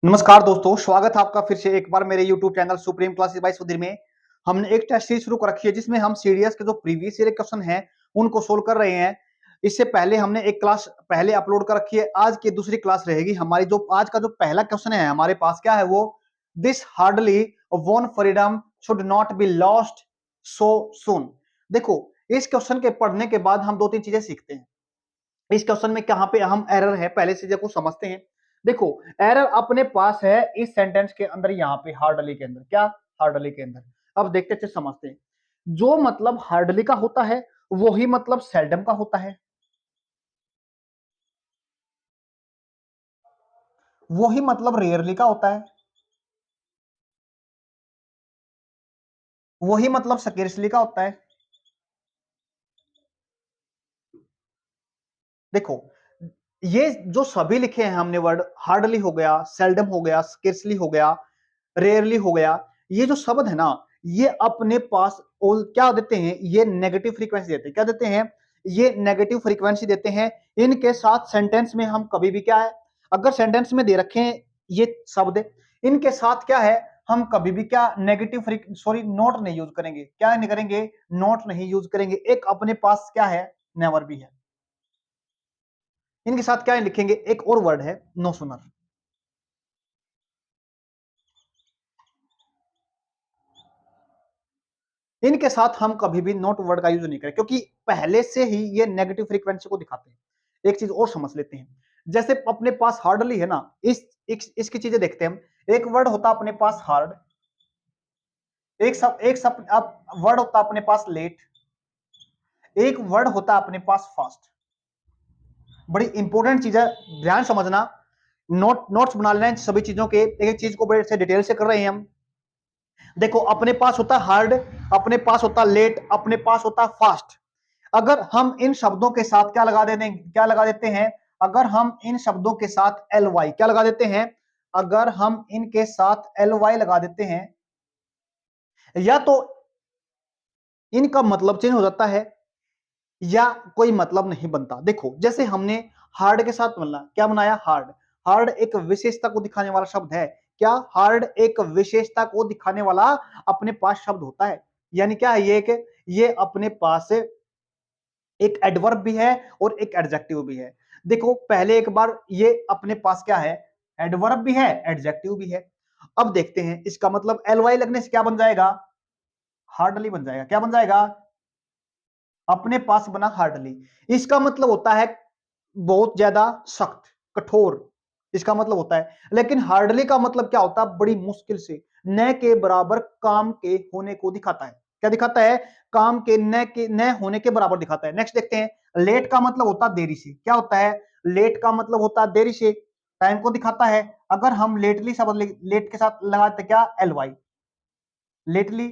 नमस्कार दोस्तों, स्वागत है आपका फिर से एक बार मेरे YouTube channel supreme classes bye Sudhir में। हमने एक टेस्ट सीरीज शुरू कर रखी है जिसमें हम सीडीएस के जो प्रीवियस ईयर क्वेश्चन हैं उनको सोल्व कर रहे हैं। इससे पहले हमने एक क्लास पहले अपलोड कर रखी है। आज की दूसरी क्लास रहेगी हमारी। जो आज का जो पहला क्वेश्चन है हमारे पास क्या है वो, this hardly won freedom should not be lost so soon. देखो, इस क्वेश्चन के पढ़ने के बाद हम दो तीन चीजें सीखते हैं। इस क्वेश्चन में कहां पे अहम एरर है पहले से को समझते हैं। देखो, एरर अपने पास है इस सेंटेंस के अंदर, यहां पे हार्डली के अंदर। क्या? हार्डली के अंदर। अब देखते अच्छे समझते हैं। जो मतलब हार्डली का होता है वही मतलब सेल्डम का होता है, वही मतलब रेयरली का होता है, वही मतलब स्केर्सली का होता है। देखो, ये जो सभी लिखे हैं हमने वर्ड, हार्डली हो गया, सेल्डम हो गया, स्केर्सली हो गया, रेयरली हो गया, ये जो शब्द है ना, ये अपने पास क्या देते हैं, ये नेगेटिव फ्रीक्वेंसी देते हैं। क्या देते हैं? ये नेगेटिव फ्रीक्वेंसी देते हैं। इनके साथ सेंटेंस में हम कभी भी क्या है, अगर सेंटेंस में दे रखे हैं ये शब्द, इनके साथ क्या है, हम कभी भी क्या नेगेटिव सॉरी नोट नहीं यूज करेंगे। क्या नहीं करेंगे? नोट नहीं यूज करेंगे। एक अपने पास क्या है, नेवर भी है। इनके साथ क्या लिखेंगे, एक और वर्ड है, नो सुनर। इनके साथ हम कभी भी नॉट वर्ड का यूज नहीं करें क्योंकि पहले से ही ये नेगेटिव फ्रीक्वेंसी को दिखाते हैं। एक चीज और समझ लेते हैं। जैसे अपने पास हार्डली है ना, इसकी चीजें देखते हैं हम। एक वर्ड होता अपने पास हार्ड, एक सब अब वर्ड होता अपने पास लेट, एक वर्ड होता अपने पास फास्ट। बड़ी इंपॉर्टेंट चीज है, ध्यान समझना। नोट्स बना लेना इन सभी चीजों के। एक एक चीज को बड़े से डिटेल से कर रहे हैं हम। देखो, अपने पास होता हार्ड, अपने पास होता लेट, अपने पास होता फास्ट। अगर हम इन शब्दों के साथ क्या लगा देते हैं, अगर हम इन शब्दों के साथ एल वाई क्या लगा देते हैं, अगर हम इनके साथ एल वाई लगा देते हैं, या तो इनका मतलब चेंज हो जाता है या कोई मतलब नहीं बनता। देखो, जैसे हमने हार्ड के साथ मिलना क्या बनाया, हार्ड। हार्ड एक विशेषता को दिखाने वाला शब्द है। क्या? हार्ड एक विशेषता को दिखाने वाला अपने पास शब्द होता है। यानी क्या है ये, कि ये अपने पास एक एडवर्ब भी है और एक एडजेक्टिव भी है। देखो, पहले एक बार ये अपने पास क्या है, एडवर्ब भी है, एडजेक्टिव भी है। अब देखते हैं इसका मतलब एल वाई लगने से क्या बन जाएगा, हार्डली बन जाएगा। क्या बन जाएगा? अपने पास बना हार्डली। इसका मतलब होता है बहुत ज्यादा सख्त, कठोर, इसका मतलब होता है। लेकिन हार्डली का मतलब क्या होता है, बड़ी मुश्किल से, न के बराबर काम के होने को दिखाता है। क्या दिखाता है? काम के न होने के बराबर दिखाता है। नेक्स्ट देखते हैं, लेट का मतलब होता है देरी से। क्या होता है? लेट का मतलब होता है देरी से, टाइम को दिखाता है। अगर हम लेटली शब्द लेट के साथ लगाते क्या, एल वाई, लेटली,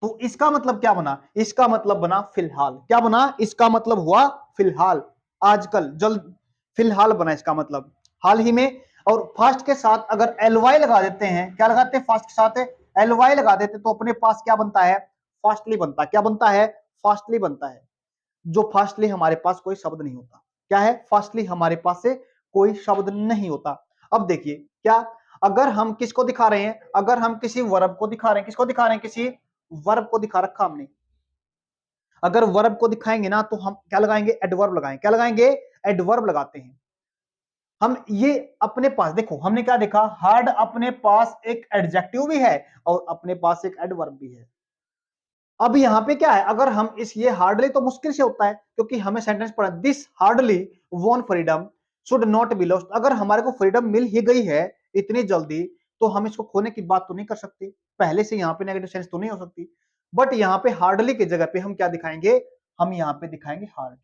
तो इसका मतलब क्या बना, इसका मतलब बना फिलहाल। क्या बना? इसका मतलब हुआ फिलहाल, आजकल, जल्द, फिलहाल बना इसका मतलब, हाल ही में। और फास्ट के साथ अगर एल वाई लगा देते हैं, क्या लगाते हैं, फास्ट के साथ एल वाई लगा देते तो अपने पास क्या बनता है, फास्टली बनता। क्या बनता है? फास्टली बनता है। जो फास्टली हमारे पास कोई शब्द नहीं होता। क्या है? फास्टली हमारे पास से कोई शब्द नहीं होता। अब देखिए क्या, अगर हम किसको दिखा रहे हैं, अगर हम किसी वर्ब को दिखा रहे हैं, किसको दिखा रहे हैं, किसी वर्ब को दिखा रखा हमने। अगर वर्ब को दिखाएंगे ना तो हम क्या लगाएंगे, एडवर्ब लगाएंगे। क्या लगाएंगे? एडवर्ब लगाते हैं हम। ये अपने पास देखो, हमने क्या देखा, हार्ड अपने पास एक एडजेक्टिव भी है और अपने पास एक एडवर्ब भी है। अब यहां पे क्या है, अगर हम इस, ये हार्डली तो मुश्किल से होता है क्योंकि हमें सेंटेंस पढ़ा, this hardly won freedom should not be lost. अगर हमारे को फ्रीडम मिल ही गई है इतनी जल्दी, तो हम इसको खोने की बात तो नहीं कर सकते। पहले से यहाँ पे नेगेटिव सेंस तो नहीं हो सकती। बट यहाँ पे हार्डली की जगह पे हम क्या दिखाएंगे, हम यहाँ पे दिखाएंगे हार्ड।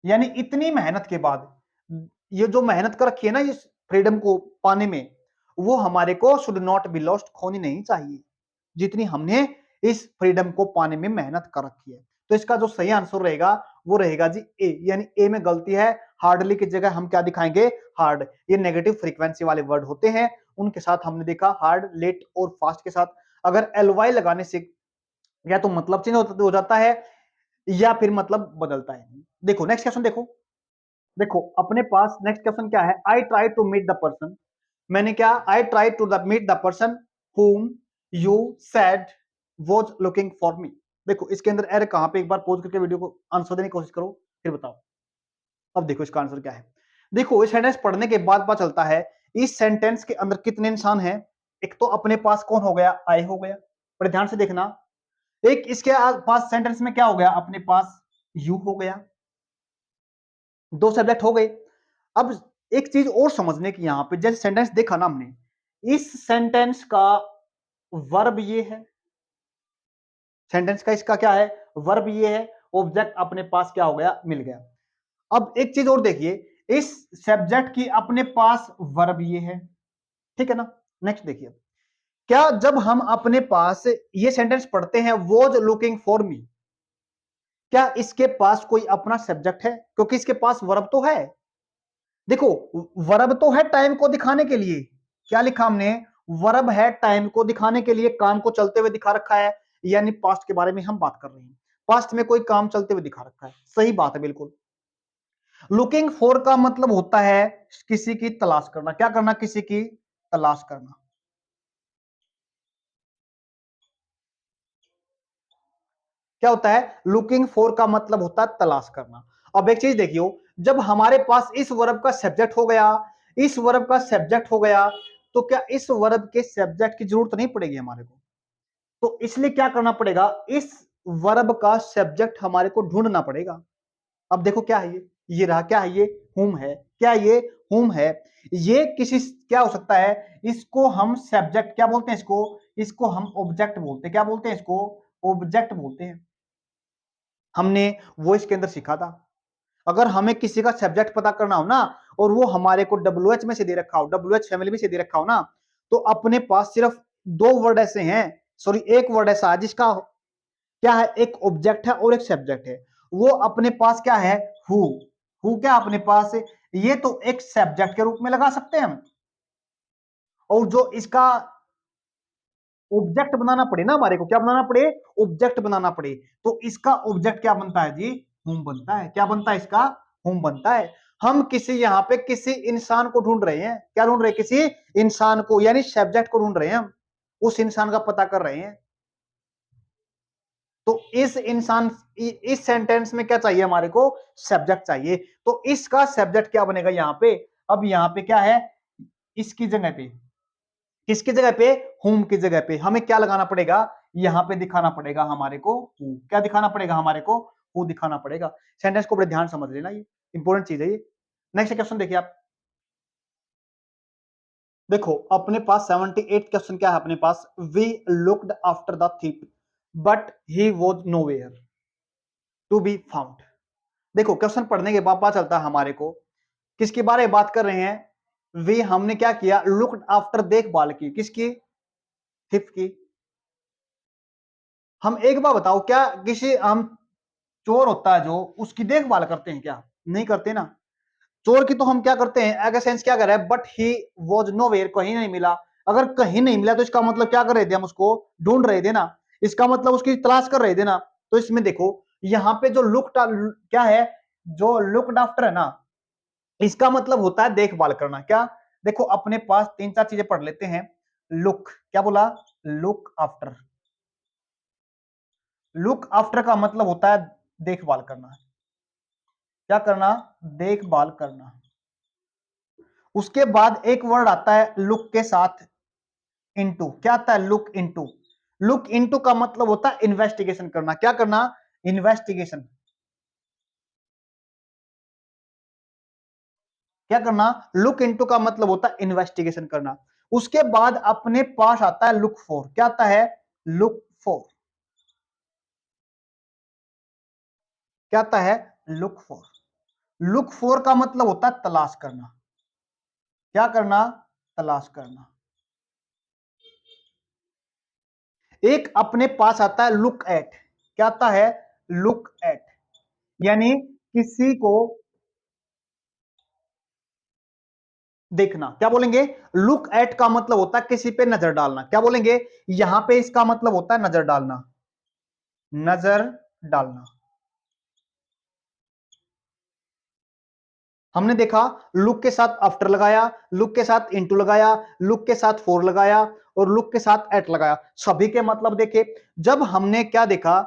यानी इतनी मेहनत के बाद, ये जो मेहनत कर रखी है ना इस फ्रीडम को पाने में, वो हमारे को शुड नॉट बी लॉस्ट, खोनी नहीं चाहिए जितनी हमने इस फ्रीडम को पाने में मेहनत कर रखी है। तो इसका जो सही आंसर रहेगा वो रहेगा जी ए, यानी ए में गलती है। हार्डली की जगह हम क्या दिखाएंगे, हार्ड। ये नेगेटिव फ्रीक्वेंसी वाले वर्ड होते हैं, उनके साथ हमने देखा हार्ड, लेट और फास्ट के साथ अगर एल वाई लगाने से या तो मतलब चेंज हो जाता है या फिर मतलब बदलता है। देखो नेक्स्ट क्वेश्चन देखो, देखो अपने पास नेक्स्ट क्वेश्चन क्या है, I try to meet the person, मैंने क्या, I try to meet the person whom you said was looking for me. देखो इसके अंदर एरर कहां पे, एक बार पॉज करके वीडियो को आंसर देने की कोशिश करो, फिर बताओ। अब देखो इसका आंसर क्या है। देखो इस सेंटेंस पढ़ने के बाद पता चलता है इस सेंटेंस के अंदर कितने इंसान हैं। एक तो अपने पास कौन हो गया, आई हो गया, पर ध्यान से देखना, एक इसके पास सेंटेंस में क्या हो गया, अपने पास यू हो गया, दो सब्जेक्ट हो गए। अब एक चीज और समझने की, यहां पे जैसे सेंटेंस देखा ना हमने, इस सेंटेंस का वर्ब ये है, सेंटेंस का इसका क्या है, वर्ब ये है, ऑब्जेक्ट अपने पास क्या हो गया, मिल गया। अब एक चीज और देखिए, इस सब्जेक्ट की अपने पास वर्ब ये है, ठीक है ना। नेक्स्ट देखिए, क्या जब हम अपने पास ये सेंटेंस पढ़ते हैं वॉज लुकिंग फॉर मी, क्या इसके पास कोई अपना सब्जेक्ट है, क्योंकि इसके पास वर्ब तो है। देखो वर्ब तो है टाइम को दिखाने के लिए, क्या लिखा हमने, वर्ब है टाइम को दिखाने के लिए, काम को चलते हुए दिखा रखा है, यानी पास्ट के बारे में हम बात कर रहे हैं, पास्ट में कोई काम चलते हुए दिखा रखा है, सही बात है बिल्कुल। लुकिंग फॉर का मतलब होता है किसी की तलाश करना, क्या करना, किसी की तलाश करना। क्या होता है, लुकिंग फॉर का मतलब होता है तलाश करना। अब एक चीज देखियो, जब हमारे पास इस वर्ब का सब्जेक्ट हो गया, इस वर्ब का सब्जेक्ट हो गया, तो क्या इस वर्ब के सब्जेक्ट की जरूरत नहीं पड़ेगी हमारे को, तो इसलिए क्या करना पड़ेगा, इस वर्ब का सब्जेक्ट हमारे को ढूंढना पड़ेगा। अब देखो क्या है ये रहा, क्या है ये, हुम है, क्या ये, हुम है। ये किसी क्या हो सकता है, इसको हम सब्जेक्ट क्या बोलते हैं, इसको इसको हम ऑब्जेक्ट बोलते हैं, क्या बोलते हैं इसको, ऑब्जेक्ट बोलते हैं। हमने वो इसके अंदर सीखा था, अगर हमें किसी का सब्जेक्ट पता करना हो ना, और वो हमारे को WH में से दे रखा हो, WH फैमिली में से दे रखा हो ना, तो अपने पास सिर्फ दो वर्ड ऐसे हैं, सॉरी एक वर्ड ऐसा है जिसका क्या है, एक ऑब्जेक्ट है और एक सब्जेक्ट है। वो अपने पास क्या है, हु, हु क्या अपने पास है, ये तो एक सब्जेक्ट के रूप में लगा सकते हैं हम, और जो इसका ऑब्जेक्ट बनाना पड़े ना हमारे को, क्या बनाना पड़े, ऑब्जेक्ट बनाना पड़े, तो इसका ऑब्जेक्ट क्या बनता है जी, होम बनता है, क्या बनता है इसका, होम बनता है। हम किसी यहाँ पे किसी इंसान को ढूंढ रहे हैं, क्या ढूंढ रहे हैं, किसी इंसान को, यानी सब्जेक्ट को ढूंढ रहे हैं हम, उस इंसान का पता कर रहे हैं। तो इस इंसान, इस सेंटेंस में क्या चाहिए हमारे को, सब्जेक्ट चाहिए, तो इसका सब्जेक्ट क्या बनेगा यहाँ पे। अब यहाँ पे क्या है, इसकी जगह पे, किसकी जगह पे, होम की जगह पे हमें क्या लगाना पड़ेगा, यहां पे दिखाना पड़ेगा हमारे को हु, क्या दिखाना पड़ेगा हमारे को, हु दिखाना पड़ेगा। सेंटेंस को बड़े ध्यान समझ लेना, ये इंपॉर्टेंट चीज है ये। नेक्स्ट क्वेश्चन देखिए आप, देखो अपने पास 78 क्वेश्चन क्या है अपने पास, we looked after the thief but he was nowhere to be found. देखो क्वेश्चन पढ़ने के बाद पता चलता है हमारे को किसके बारे में बात कर रहे हैं, वी हमने क्या किया, लुक्ड आफ्टर देखभाल की, किसकी, थिफ की। हम एक बार बताओ, क्या किसी हम चोर होता है जो, उसकी देखभाल करते हैं क्या, नहीं करते ना। चोर की तो हम क्या करते हैं, एग सेंस क्या कर रहा है, but he was nowhere, कहीं नहीं मिला। अगर कहीं नहीं मिला तो इसका मतलब क्या कर रहे थे, हम उसको ढूंढ रहे थे ना, इसका मतलब उसकी तलाश कर रहे थे ना। तो इसमें देखो यहाँ पे जो लुक क्या है, जो लुकड आफ्टर है ना, इसका मतलब होता है देखभाल करना। क्या, देखो अपने पास तीन चार चीजें पढ़ लेते हैं। लुक, क्या बोला, लुक आफ्टर, लुक आफ्टर का मतलब होता है देखभाल करना, क्या करना, देखभाल करना। उसके बाद एक वर्ड आता है लुक के साथ, इनटू, क्या आता है, लुक इनटू। लुक इनटू का मतलब होता है इन्वेस्टिगेशन करना, क्या करना, इन्वेस्टिगेशन, क्या करना, लुक इनटू का मतलब होता है इन्वेस्टिगेशन करना। उसके बाद अपने पास आता है लुक फॉर, क्या आता है, लुक फॉर, क्या आता है, लुक फॉर। लुक फॉर का मतलब होता है तलाश करना, क्या करना, तलाश करना। एक अपने पास आता है लुक एट, क्या आता है, लुक एट, यानी किसी को देखना, क्या बोलेंगे, लुक एट का मतलब होता है किसी पे नजर डालना, क्या बोलेंगे, यहां पे इसका मतलब होता है नजर डालना, नजर डालना। हमने देखा लुक के साथ आफ्टर लगाया, लुक के साथ इनटू लगाया, लुक के साथ फॉर लगाया और लुक के साथ एट लगाया। सभी के मतलब देखे। जब हमने क्या देखा,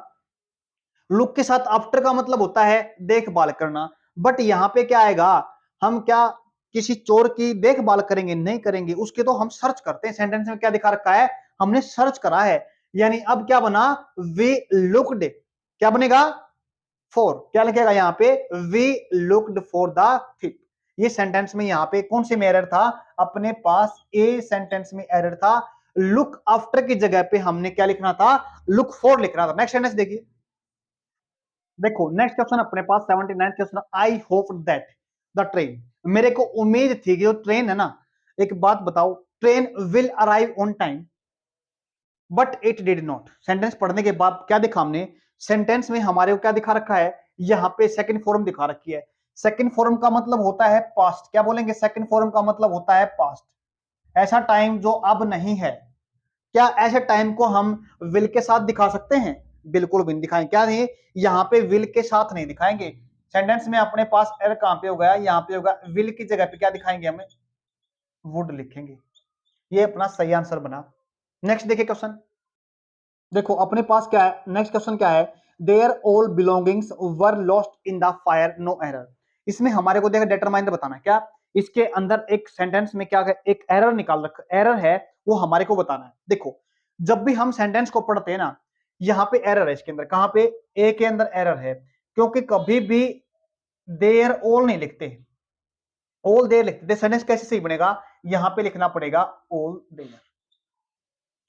लुक के साथ आफ्टर का मतलब होता है देखभाल करना, बट यहां पे क्या आएगा, हम क्या किसी चोर की देखभाल करेंगे? नहीं करेंगे, उसके तो हम सर्च करते हैं। सेंटेंस में क्या दिखा रखा है, हमने सर्च करा है। यानी अब क्या बना, वी लुक्ड, क्या बनेगा, फॉर, क्या लिखेगा यहां पे, वी लुक्ड फॉर द थिप। ये सेंटेंस में यहां पे कौन से में एरर था, अपने पास ए सेंटेंस में एरर था। लुक आफ्टर की जगह पे हमने क्या लिखना था, लुक फॉर लिखना था। नेक्स्ट सेंटेंस देखिए, देखो नेक्स्ट क्वेश्चन अपने पास 79 question, I hope that the train, मेरे को उम्मीद थी कि जो ट्रेन है ना, एक बात बताओ, train will arrive on time but it did not. Sentence पढ़ने के बाद क्या दिखा हमने, सेंटेंस में हमारे को क्या दिखा रखा है, यहां पे सेकंड फॉर्म दिखा रखी है। सेकंड फॉर्म का मतलब होता है पास्ट, क्या बोलेंगे, सेकंड फॉर्म का मतलब होता है पास्ट, ऐसा टाइम जो अब नहीं है। क्या ऐसे टाइम को हम विल के साथ दिखा सकते हैं? बिल्कुल भी नहीं दिखाएंगे। क्या नहीं, यहां पे विल के साथ नहीं दिखाएंगे। सेंटेंस में अपने पास एरर कहां पे होगा, यहां पे होगा, विल की जगह पे क्या दिखाएंगे, हमें वुड लिखेंगे। ये अपना सही आंसर बना। नेक्स्ट देखिए क्वेश्चन, देखो अपने पास क्या है, नेक्स्ट क्वेश्चन क्या है, their all belongings were lost in the fire, no error. इसमें हमारे को देखा डिटरमाइनर बताना है। क्या इसके अंदर एक सेंटेंस में क्या है, एक एरर निकाल रखा, एरर है वो हमारे को बताना है। देखो जब भी हम सेंटेंस को पढ़ते हैं ना, यहाँ पे एरर है इसके अंदर, कहां पे, ए के अंदर एरर है, क्योंकि कभी भी देयर ऑल नहीं लिखते, ऑल देयर लिखते थे। सेंटेंस कैसे सही बनेगा, यहां पे लिखना पड़ेगा ऑल देयर,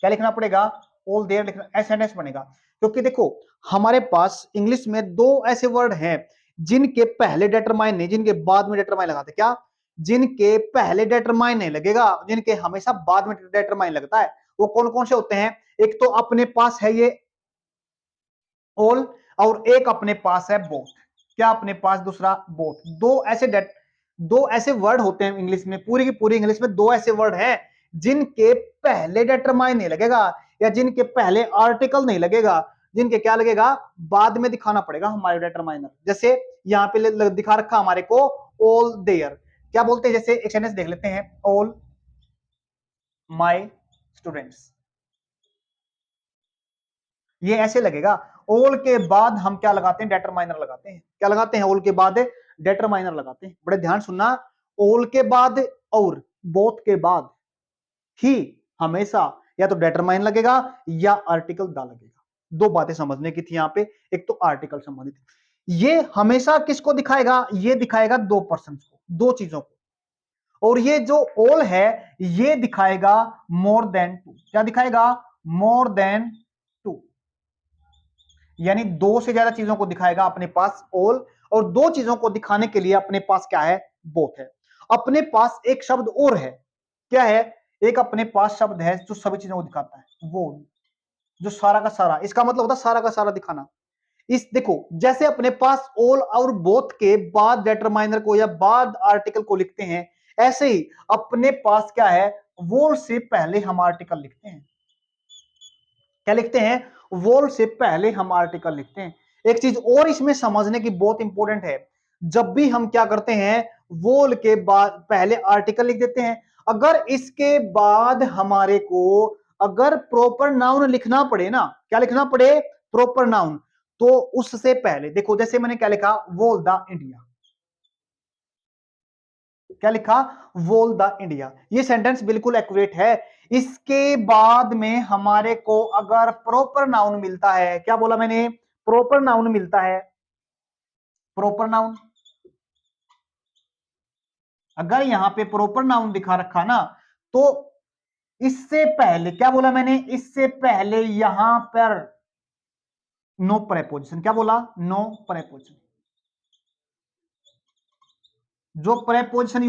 क्या लिखना पड़ेगा, ऑल देयर लिखना, ऐसा सेंटेंस बनेगा। क्योंकि देखो हमारे पास इंग्लिश में दो ऐसे वर्ड हैं जिनके पहले डेटरमाइन नहीं, जिनके बाद में डेटरमाइन लगाते, क्या, जिनके पहले डेटरमाइन नहीं लगेगा, जिनके हमेशा बाद में डेटरमाइन लगता है। वो कौन कौन से होते हैं, एक तो अपने पास है ये ऑल, और एक अपने पास है बोथ। क्या अपने पास, दूसरा बोथ। दो ऐसे वर्ड होते हैं इंग्लिश में, पूरी की पूरी इंग्लिश में दो ऐसे वर्ड हैं जिनके पहले डेटरमाइन नहीं लगेगा, या जिनके पहले आर्टिकल नहीं लगेगा, जिनके क्या लगेगा, बाद में दिखाना पड़ेगा हमारे डेटरमाइनर। जैसे यहां पे दिखा रखा हमारे को ऑल देयर, क्या बोलते हैं, जैसे एक सेंटेंस देख लेते हैं, ऑल माय स्टूडेंट्स, ये ऐसे लगेगा। ऑल के बाद हम क्या लगाते हैं, डेटरमाइनर लगाते हैं। क्या लगाते हैं, ऑल के बाद डेटरमाइनर लगाते हैं। बड़े ध्यान सुनना, ऑल के बाद और बोथ के बाद ही हमेशा या तो डेटरमाइन लगेगा या आर्टिकल दा लगेगा। दो बातें समझने की थी यहां पे, एक तो आर्टिकल संबंधित, ये हमेशा किसको दिखाएगा, ये दिखाएगा दो पर्सन को, दो चीजों को। और ये जो ऑल है ये दिखाएगा मोर देन टू, क्या दिखाएगा, मोर देन टू, यानी दो से ज्यादा चीजों को दिखाएगा अपने पास ऑल, और दो चीजों को दिखाने के लिए अपने पास क्या है, बोथ है। अपने पास एक शब्द और है, क्या है, एक अपने पास शब्द है जो सभी चीजों को दिखाता है, वो जो सारा का सारा, इसका मतलब होता है सारा का सारा दिखाना। इस देखो जैसे अपने पास ऑल और बोथ के बाद डेटरमाइनर को या बाद आर्टिकल को लिखते हैं, ऐसे ही अपने पास क्या है, वो से पहले हम आर्टिकल लिखते हैं। क्या लिखते हैं, वोल से पहले हम आर्टिकल लिखते हैं। एक चीज और इसमें समझने की बहुत इंपॉर्टेंट है, जब भी हम क्या करते हैं, वोल के बाद पहले आर्टिकल लिख देते हैं, अगर इसके बाद हमारे को अगर प्रॉपर नाउन लिखना पड़े ना, क्या लिखना पड़े, प्रॉपर नाउन, तो उससे पहले देखो, जैसे मैंने क्या लिखा, वोल द इंडिया, क्या लिखा, वोल द इंडिया, ये सेंटेंस बिल्कुल एक्यूरेट है। इसके बाद में हमारे को अगर प्रॉपर नाउन मिलता है, क्या बोला मैंने, प्रॉपर नाउन मिलता है, प्रॉपर नाउन, अगर यहां पे प्रॉपर नाउन दिखा रखा ना, तो इससे पहले क्या बोला मैंने, इससे पहले यहां पर नो प्रेपोजिशन, क्या बोला, नो प्रेपोजिशन। जो प्रेपोजिशन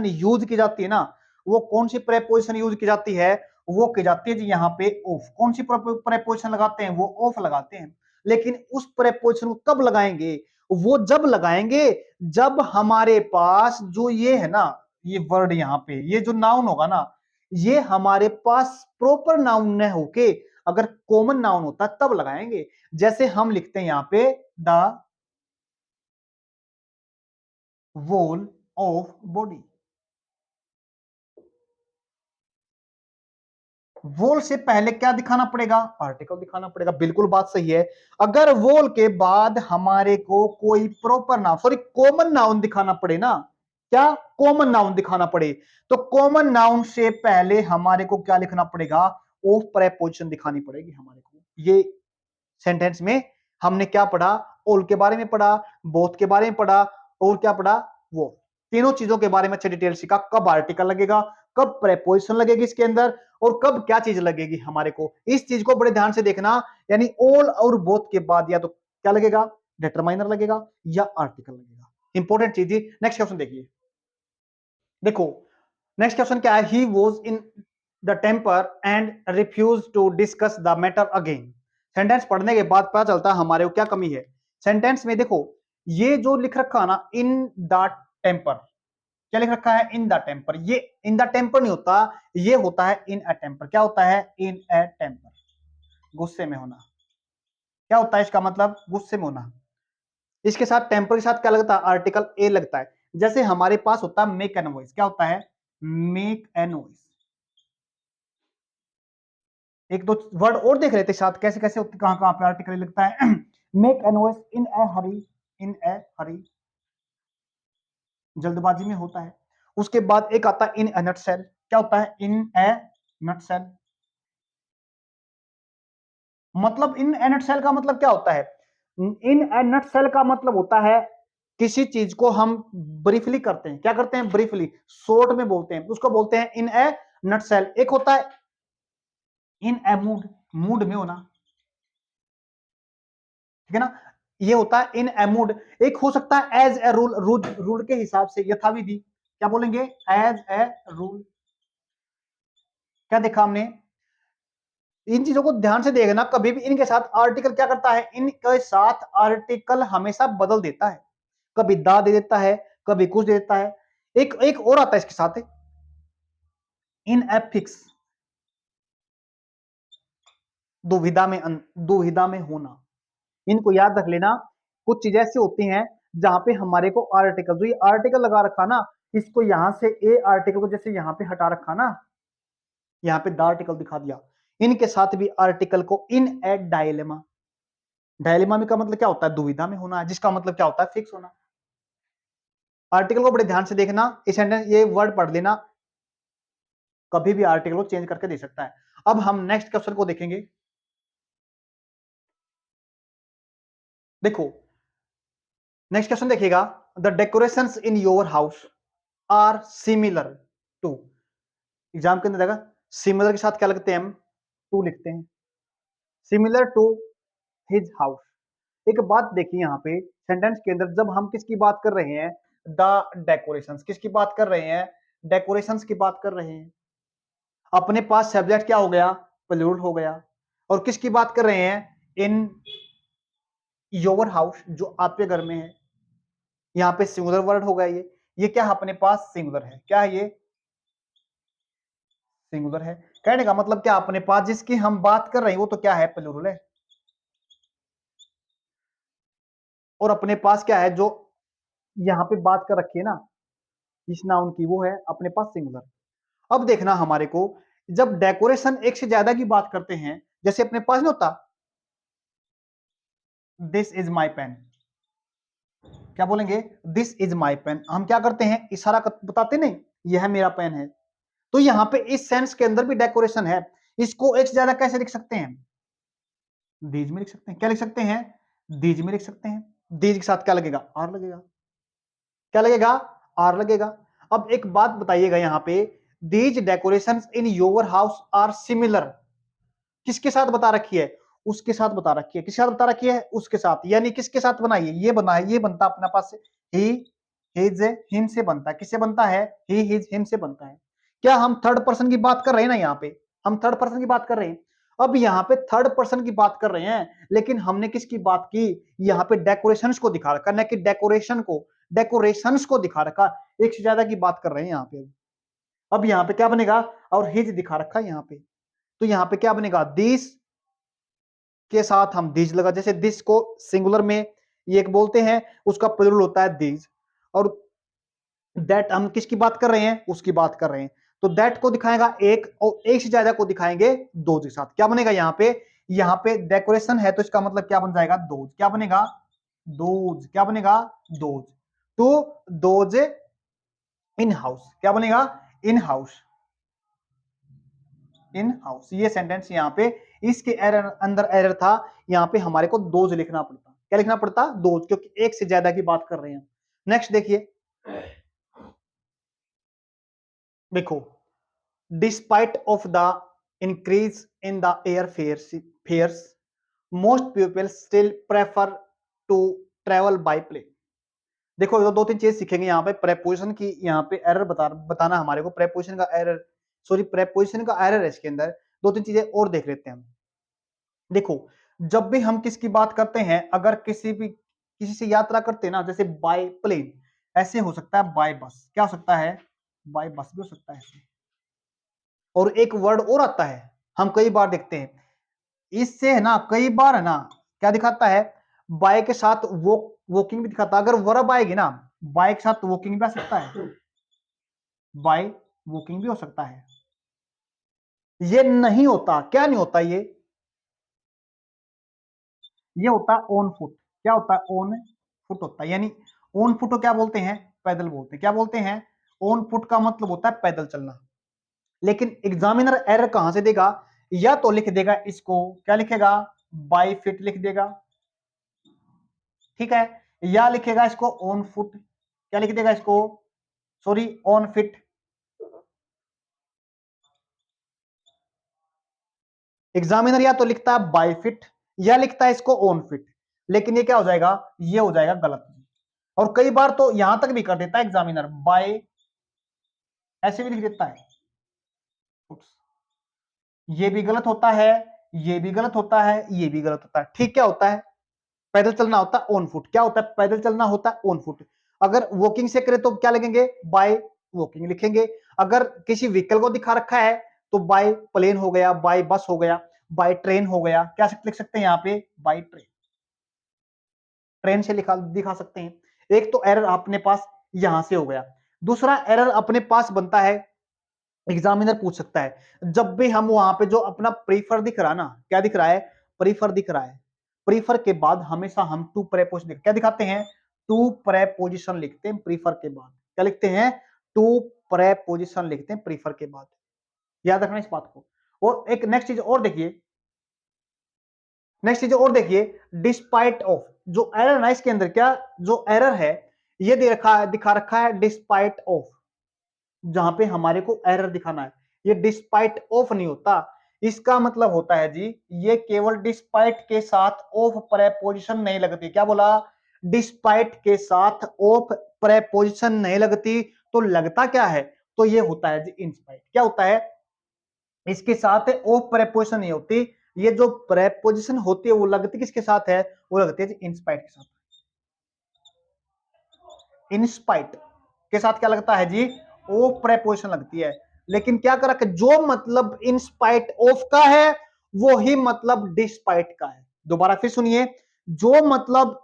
यूज की जाती है ना, वो कौन सी प्रेपोजिशन यूज की जाती है, वो की जाती है जी यहाँ पे ऑफ। कौन सी प्रेपोजिशन लगाते हैं, वो ऑफ लगाते हैं। लेकिन उस प्रेपोजिशन को कब लगाएंगे, वो जब लगाएंगे जब हमारे पास जो ये है ना, ये वर्ड यहाँ पे, ये जो नाउन होगा ना, ये हमारे पास प्रॉपर नाउन न होके अगर कॉमन नाउन होता तब लगाएंगे। जैसे हम लिखते हैं यहाँ पे the wall of body. Wall से पहले क्या दिखाना पड़ेगा? आर्टिकल दिखाना पड़ेगा। बिल्कुल बात सही है। अगर वॉल के बाद हमारे को कोई proper noun, sorry common noun दिखाना पड़े ना, क्या कॉमन नाउन दिखाना पड़े, तो कॉमन नाउन से पहले हमारे को क्या लिखना पड़ेगा? ऑफ प्रेपोजिशन दिखानी पड़ेगी हमारे को। ये सेंटेंस में हमने क्या पढ़ा? ऑल के बारे में पढ़ा, बोथ के बारे में पढ़ा, और क्या पढ़ा? वो तीनों चीजों के बारे में अच्छे डिटेल सीखा। कब आर्टिकल लगेगा, कब प्रेपोजिशन लगेगी इसके अंदर, और कब क्या चीज लगेगी हमारे को। इस चीज को बड़े ध्यान से देखना। यानी ऑल और बोथ के बाद या तो क्या लगेगा? डिटरमाइनर लगेगा या आर्टिकल लगेगा। इंपॉर्टेंट चीज। नेक्स्ट क्वेश्चन देखिए। देखो नेक्स्ट क्वेश्चन क्या है? He was in the temper and refuse to discuss the matter again. Sentence पढ़ने के बाद पता चलता है हमारे को क्या कमी है सेंटेंस में। देखो ये जो लिख रखा ना, इन द टेम्पर, क्या लिख रखा है? In the temper. ये इन द टेम्पर नहीं होता, ये होता है इन अ टेम्पर। क्या होता है? इन अ टेम्पर, गुस्से में होना। क्या होता है इसका मतलब? गुस्से में होना। इसके साथ टेम्पर के साथ क्या लगता है? आर्टिकल ए लगता है। जैसे हमारे पास होता है मेक एन वॉइस। क्या होता है? Make an voice. एक दो वर्ड और देख रहे थे साथ, कैसे कैसे होते, कहां कहां पे आर्टिकल लगता है। मेक एन वॉइस इन ए हरी, इन ए हरी, जल्दबाजी में होता है। उसके बाद एक आता है इन ए नटसेल। क्या होता है? इन ए नटसेल। मतलब इन ए नटसेल का मतलब क्या होता है? इन ए नटसेल का मतलब होता है किसी चीज को हम ब्रीफली करते हैं। क्या करते हैं? ब्रीफली, शॉर्ट में बोलते हैं, उसको बोलते हैं इन ए नटसेल। एक होता है इन ए मूड, मूड में होना, ठीक है ना, ये होता है इन ए मूड। एक हो सकता है एज ए रूल, रूल के हिसाब से, यथाविधि। क्या बोलेंगे? As a rule. क्या देखा हमने? इन चीजों को ध्यान से देखना। कभी भी इनके साथ आर्टिकल क्या करता है? इनके साथ आर्टिकल हमेशा बदल देता है। कभी दा दे देता है, कभी कुछ दे देता है। एक एक और आता है इसके साथ, इन एफिक्स, दुविधा में, दुविधा में होना। इनको याद रख लेना। कुछ चीजें ऐसी होती हैं जहां पे हमारे को आर्टिकल, जो ये आर्टिकल लगा रखा ना, इसको यहां से ए आर्टिकल को जैसे यहां पे हटा रखा ना, यहां पे द आर्टिकल दिखा दिया। इनके साथ भी आर्टिकल को इन ए डायलेमा, डायलेमा में का मतलब क्या होता है? दुविधा में होना, जिसका मतलब क्या होता है? फिक्स होना। आर्टिकल को बड़े ध्यान से देखना। इस सेंटेंस ये वर्ड पढ़ लेना, कभी भी आर्टिकल को चेंज करके दे सकता है। अब हम नेक्स्ट क्वेश्चन को देखेंगे। देखो नेक्स्ट क्वेश्चन देखिएगा। The decorations in your house are similar to. Exam के अंदर देखा, सिमिलर के साथ क्या लगते हैं? हम टू लिखते हैं। Similar to his house. एक बात देखिए यहाँ पे सेंटेंस के अंदर, जब हम किसकी बात कर रहे हैं? The decorations. किसकी बात कर रहे हैं? डेकोरेशंस की बात कर रहे हैं। अपने पास सब्जेक्ट क्या हो गया? प्लूरल हो गया। और किसकी बात कर रहे हैं? इन योर हाउस, जो आपके घर में है। यहाँ पे सिंगुलर वर्ड होगा ये क्या है? अपने पास सिंगुलर है। क्या है ये? सिंगुलर है। कहने का मतलब क्या? अपने पास जिसकी हम बात कर रहे हैं वो तो क्या है? प्लूरल है। और अपने पास क्या है जो यहाँ पे बात कर रखी है ना इस नाउन की, वो है अपने पास सिंगुलर। अब देखना हमारे को, जब डेकोरेशन एक से ज्यादा की बात करते हैं, जैसे अपने पास नहीं होता दिस इज माई पेन। क्या बोलेंगे? This is my pen. हम क्या करते हैं? इशारा बताते नहीं, यह मेरा पेन है। तो यहाँ पे इस सेंस के अंदर भी डेकोरेशन है। इसको एक से ज्यादा कैसे लिख सकते हैं? दीज में लिख सकते हैं। क्या लिख सकते हैं? दीज में लिख सकते हैं। दीज के साथ क्या लगेगा? आर लगेगा। क्या लगेगा? आर लगेगा। अब एक बात बताइएगा यहाँ पे, these decoration in your house are similar, किसके साथ बता रखी है? उसके साथ बता रखी है। किसके साथ बता रखी है? उसके साथ। यानी किसके साथ बनाइए? ये बना है, ये बनता अपने पास से ही, हिज, हिम से बनता है। किससे बनता है? ही, हिज, हिम से बनता है। क्या हम थर्ड पर्सन की बात कर रहे हैं ना? यहाँ पे हम थर्ड पर्सन की बात कर रहे हैं। अब यहाँ पे थर्ड पर्सन की बात कर रहे हैं, लेकिन हमने किसकी बात की? यहाँ पे डेकोरेशंस को दिखा रखा, न कि डेकोरेशन को, डेकोरेशंस को दिखा रखा। एक से ज्यादा की बात कर रहे हैं यहाँ पे। अब यहाँ पे क्या बनेगा? और हिज दिखा रखा है यहाँ पे, तो यहाँ पे क्या बनेगा? दिस के साथ हम दीज लगा। जैसे दिस को सिंगुलर में ये एक बोलते हैं, उसका प्लूरल होता है दीज। और दैट हम किसकी बात कर रहे हैं, उसकी बात कर रहे हैं। तो दैट को दिखाएगा एक, और एक से ज्यादा को दिखाएंगे दो के साथ। क्या बनेगा यहाँ पे डेकोरेशन है तो इसका मतलब क्या बन जाएगा, दोज। क्या बनेगा, दोज। क्या बनेगा, दोज। तो दोज इन हाउस। क्या बनेगा, इन हाउस, इन हाउस। ये सेंटेंस यहाँ पे, इसके एरर अंदर एरर था, यहाँ पे हमारे को दोज लिखना पड़ता। क्या लिखना पड़ता, दोज, क्योंकि एक से ज्यादा की बात कर रहे हैं। नेक्स्ट देखिए, देखो, despite of the increase in the air fares most people still prefer to travel by plane. देखो दो तीन चीज सीखेंगे यहाँ पे, प्रेपोजिशन की यहाँ पे एरर बताना हमारे को, प्रेपोजिशन का एरर, सॉरी प्रेपोजिशन का एरर है इसके अंदर। दो तीन चीजें और देख लेते हैं हम। देखो, जब भी हम किसकी बात करते हैं, अगर किसी से यात्रा करते हैं ना, जैसे बाय प्लेन, ऐसे हो सकता है बाय बस। क्या हो सकता है, बाय बस भी हो सकता है ऐसे। और एक वर्ड और आता है, हम कई बार देखते हैं, इससे है ना कई बार है ना क्या दिखाता है, बाय के साथ वॉकिंग भी दिखाता है। अगर वर्ब आएगी ना, बाय के साथ वॉकिंग भी आ सकता है, बाय वॉकिंग भी हो सकता है। ये नहीं होता, क्या नहीं होता, ये होता है ऑन फुट। क्या होता है, ऑन फुट होता है। यानी ऑन फुट को क्या बोलते हैं, पैदल बोलते हैं। क्या बोलते हैं, ऑन फुट का मतलब होता है पैदल चलना। लेकिन एग्जामिनर एरर कहां से देगा, या तो लिख देगा इसको, क्या लिखेगा, बाय फिट लिख देगा, ठीक है, या लिखेगा इसको ऑन फुट। क्या लिख देगा इसको, सॉरी ऑन फिट। एग्जामिनर या तो लिखता है बाय फिट, या लिखता है इसको ऑन फिट। लेकिन ये क्या हो जाएगा, ये हो जाएगा गलत। और कई बार तो यहां तक भी कर देता है एग्जामिनर, बाय ऐसे भी लिख देता है। ये भी गलत होता है, ये भी गलत होता है, ये भी गलत होता है। ठीक, क्या होता है, पैदल चलना होता है ऑन फुट। क्या होता है, पैदल चलना होता है ऑन फुट। अगर वॉकिंग से करें तो क्या लिखेंगे, बाय वॉकिंग लिखेंगे। अगर किसी व्हीकल को दिखा रखा है तो बाय प्लेन हो गया, बाय बस हो गया, बाय ट्रेन हो गया। क्या लिख सकते हैं यहाँ पे, बाय ट्रेन, ट्रेन से दिखा सकते हैं। एक तो एरर अपने पास यहां से हो गया। दूसरा एरर अपने पास बनता है, एग्जामिनर पूछ सकता है, जब भी हम वहां पे जो अपना प्रीफर दिख रहा है ना, क्या दिख रहा है, प्रीफर दिख रहा है, प्रीफर के बाद हमेशा हम टू प्रेपोजिशन क्या दिखाते हैं, टू प्रेपोजिशन लिखते हैं प्रीफर के बाद। क्या लिखते हैं, टू प्रेपोजिशन लिखते हैं प्रीफर के बाद। याद रखना इस बात को। और एक नेक्स्ट चीज और देखिए, नेक्स्ट चीज और देखिए, डिस्पाइट ऑफ, जो एरर है इसके अंदर, क्या जो एरर है, ये दिखा रखा है डिस्पाइट ऑफ, जहां पे हमारे को एरर दिखाना है। ये डिस्पाइट ऑफ नहीं होता, इसका मतलब होता है जी, ये केवल डिस्पाइट के साथ ऑफ प्रेपोजिशन नहीं लगती। क्या बोला, डिस्पाइट के साथ ऑफ प्रेपोजिशन नहीं लगती। तो लगता क्या है, तो ये होता है जी इंस्पाइट। क्या होता है, इसके साथ ऑफ प्रेपोजिशन नहीं होती, ये जो प्रेपोजिशन होती है वो लगती किसके साथ है, वो लगती है जी इंस्पाइट के साथ। इंस्पाइट के साथ क्या लगता है जी, ओ प्रेपोजिशन लगती है। लेकिन क्या कर रखा है, जो मतलब इंस्पाइट ऑफ का है वो ही मतलब डिस्पाइट का है। दोबारा फिर सुनिए, जो मतलब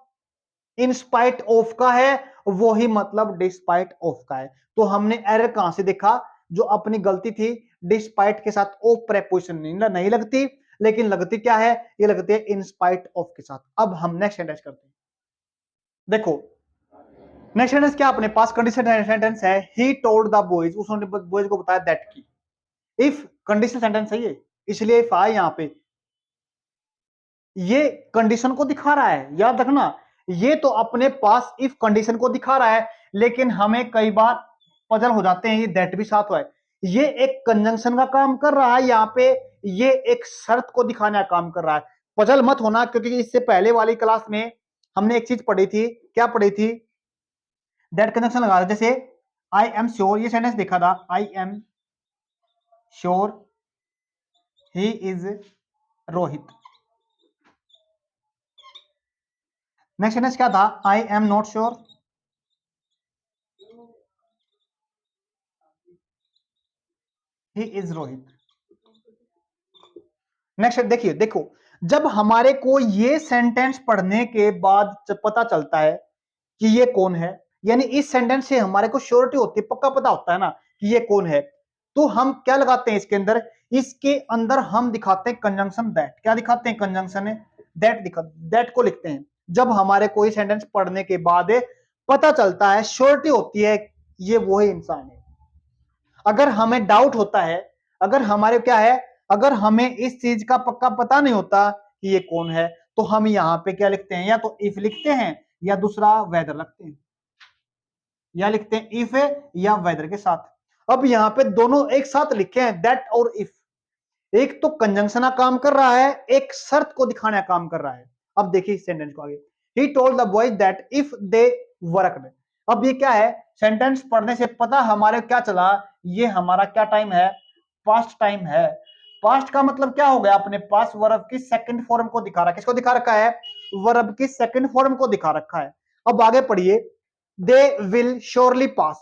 इंस्पाइट ऑफ का है वो ही मतलब डिस्पाइट ऑफ का है। तो हमने एरर कहां से देखा, जो अपनी गलती थी, डिस्पाइट के साथ ऑफ प्रेपोजिशन नहीं लगती, लेकिन लगती क्या है, ये लगती है इंस्पाइट ऑफ के साथ। अब हम नेक्स्ट सेंटेंस करते हैं। देखो, नेक्स्ट सेंटेंस क्या अपने पास, कंडीशनल सेंटेंस है, ही टोल्ड द बॉयज, उसने बॉयज को बताया दैट की। इफ कंडीशनल सेंटेंस है ये, इसलिए इफ आए यहां पे, ये कंडीशन को दिखा रहा है। याद रखना, ये तो अपने पास इफ कंडीशन को दिखा रहा है, लेकिन हमें कई बार पजल हो जाते हैं, ये दैट भी साथ हुआ है। ये एक कंजंक्शन का काम कर रहा है यहाँ पे, ये एक शर्त को दिखाने का काम कर रहा है। पजल मत होना, क्योंकि इससे पहले वाली क्लास में हमने एक चीज पढ़ी थी। क्या पढ़ी थी, दैट कंजंक्शन लगा, जैसे आई एम श्योर, ये सेंटेंस देखा था, I am sure he is Rohit. Next sentence क्या था, I am not sure he is Rohit. Next देखिए, देखो, जब हमारे को ये सेंटेंस पढ़ने के बाद जब पता चलता है कि ये कौन है, यानी इस सेंटेंस से हमारे को श्योरिटी होती है, पक्का पता होता है ना कि ये कौन है। तो हम क्या लगाते हैं इसके अंदर, इसके अंदर हम दिखाते हैं कंजंक्शन दैट। क्या दिखाते हैं, कंजंक्शन है दैट, दैट को लिखते हैं। जब हमारे कोई सेंटेंस पढ़ने के बाद पता चलता है, श्योरिटी होती है ये वो ही इंसान है। अगर हमें डाउट होता है, अगर हमारे क्या है, अगर हमें इस चीज का पक्का पता नहीं होता कि ये कौन है, तो हम यहां पे क्या लिखते हैं, या तो इफ लिखते हैं या दूसरा वेदर लिखते हैं, या लिखते हैं इफ या वेदर के साथ। अब यहां पे दोनों एक साथ लिखे हैं, दैट और इफ। एक तो कंजंक्शन काम कर रहा है, एक शर्त को दिखाने का काम कर रहा है। अब देखिए सेंटेंस को आगे, he told the boys that if they worked. अब ये क्या है, सेंटेंस पढ़ने से पता हमारे क्या चला, ये हमारा क्या टाइम है, पास्ट टाइम है। पास्ट का मतलब क्या हो गया, अपने पास वर्ब की सेकंड फॉर्म को दिखा रहा है। किसको दिखा रखा है, वर्ब की सेकंड फॉर्म को दिखा रखा है। अब आगे पढ़िए, दे विल श्योरली पास।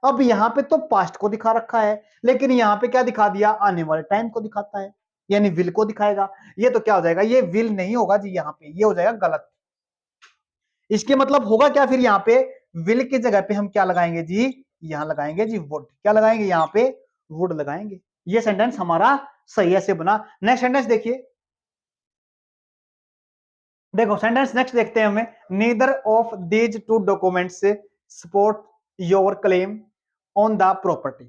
अब यहां पे तो पास्ट को दिखा रखा है, लेकिन यहां पे क्या दिखा दिया, आने वाले टाइम को दिखाता है, यानी विल को दिखाएगा। ये तो क्या हो जाएगा, ये विल नहीं होगा जी, यहां पे ये हो जाएगा गलत। इसके मतलब होगा क्या, फिर यहां पे विल की जगह पे हम क्या लगाएंगे जी, यहां लगाएंगे जी वुड। क्या लगाएंगे, यहां पे वुड लगाएंगे। ये सेंटेंस हमारा सही ऐसे बना। नेक्स्ट सेंटेंस देखिए, देखो सेंटेंस नेक्स्ट देखते हैं हमें, neither of these two documents support your claim on the property.